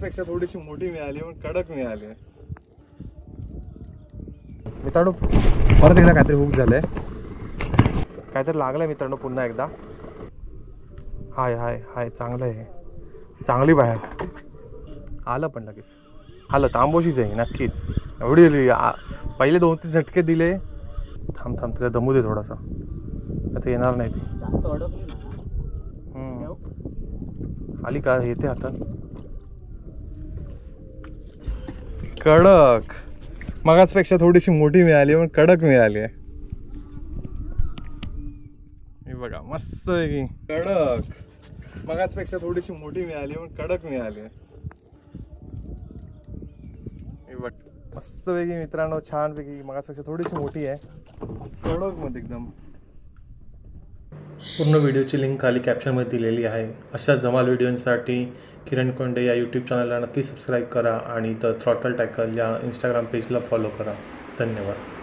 मगाचपेक्षा थोडीशी मोठी मिळाली पण कडक मिळाली. मित्रांनो परत एकदा काहीतरी हुक झालंय, काहीतरी लागलंय मित्रांनो पुन्हा एकदा. हाय हाय हाय चांगलं आहे, चांगली बाहेर आलं पण लगेच आलं. तांबोशीच आहे नक्कीच. एवढी पहिले 2-3 झटके दिले. थांब थांब तुला दमू दे थोडासा, आता येणार नाही ती. आली का? येते आता. कडक मगाचपेक्षा थोडीशी मोठी मिळाली पण कडक मिळाली आहे. हे बघा मस्त आहे. कडक मगाचपेक्षा थोडीशी मोठी मिळाली पण कडक मिळाली आहे. हे बघ मस्त पैकी मित्रांनो, छान पैकी. मगाचपेक्षा थोडीशी मोठी आहे, कडक मध्ये एकदम. पूर्ण व्हिडिओची लिंक खाली कॅप्शनमध्ये दिलेली आहे. अशाच धमाल व्हिडिओसाठी किरण कोंडे या यूट्यूब चॅनलला नक्की सबस्क्राईब करा आणि द थ्रॉटल टॅकल या इंस्टाग्राम पेजला फॉलो करा. धन्यवाद.